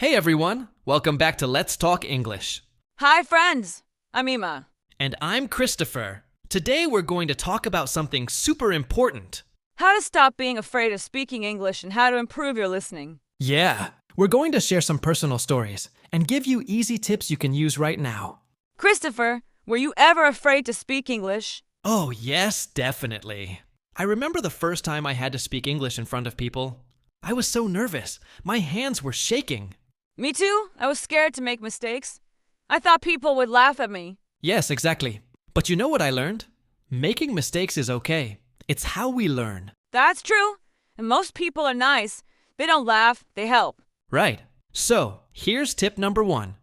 Hey everyone, welcome back to Let's Talk English. Hi friends, I'm Emma. And I'm Christopher. Today we're going to talk about something super important. How to stop being afraid of speaking English and how to improve your listening. Yeah, we're going to share some personal stories and give you easy tips you can use right now. Christopher, were you ever afraid to speak English? Oh yes, definitely. I remember the first time I had to speak English in front of people. I was so nervous. My hands were shaking. Me too. I was scared to make mistakes. I thought people would laugh at me. Yes, exactly. But you know what I learned? Making mistakes is okay. It's how we learn. That's true. And most people are nice. They don't laugh, they help. Right. So, here's tip number 1.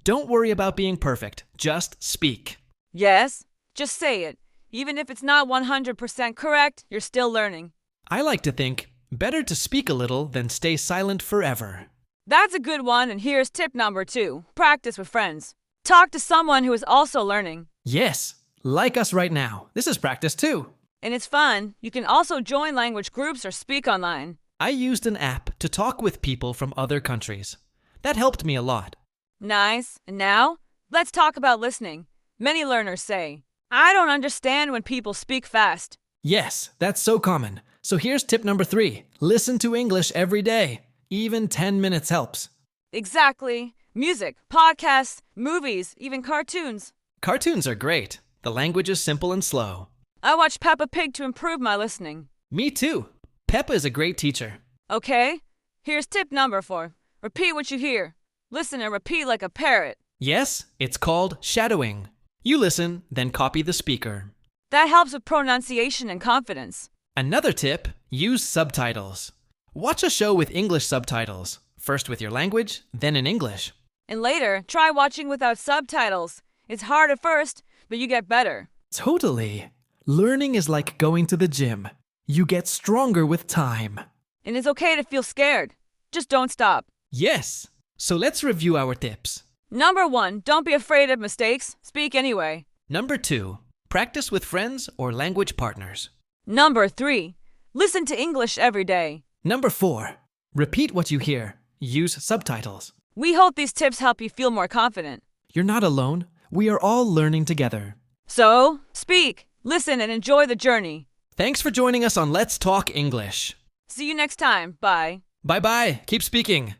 Don't worry about being perfect. Just speak. Yes, just say it. Even if it's not 100% correct, you're still learning. I like to think, better to speak a little than stay silent forever. That's a good one, and here's tip number 2. Practice with friends. Talk to someone who is also learning. Yes, like us right now. This is practice too. And it's fun. You can also join language groups or speak online. I used an app to talk with people from other countries. That helped me a lot. Nice. And now, let's talk about listening. Many learners say, I don't understand when people speak fast. Yes, that's so common. So here's tip number 3. Listen to English every day. Even 10 minutes helps. Exactly. Music, podcasts, movies, even cartoons. Cartoons are great. The language is simple and slow. I watch Peppa Pig to improve my listening. Me too. Peppa is a great teacher. Okay, here's tip number 4. Repeat what you hear. Listen and repeat like a parrot. Yes, it's called shadowing. You listen, then copy the speaker. That helps with pronunciation and confidence. Another tip, use subtitles. Watch a show with English subtitles, first with your language, then in English. And later, try watching without subtitles. It's hard at first, but you get better. Totally. Learning is like going to the gym. You get stronger with time. And it's okay to feel scared. Just don't stop. Yes. So let's review our tips. Number 1, don't be afraid of mistakes. Speak anyway. Number 2, practice with friends or language partners. Number 3, listen to English every day. Number 4, repeat what you hear. Use subtitles. We hope these tips help you feel more confident. You're not alone. We are all learning together. So, speak, listen, and enjoy the journey. Thanks for joining us on Let's Talk English. See you next time. Bye. Bye-bye. Keep speaking.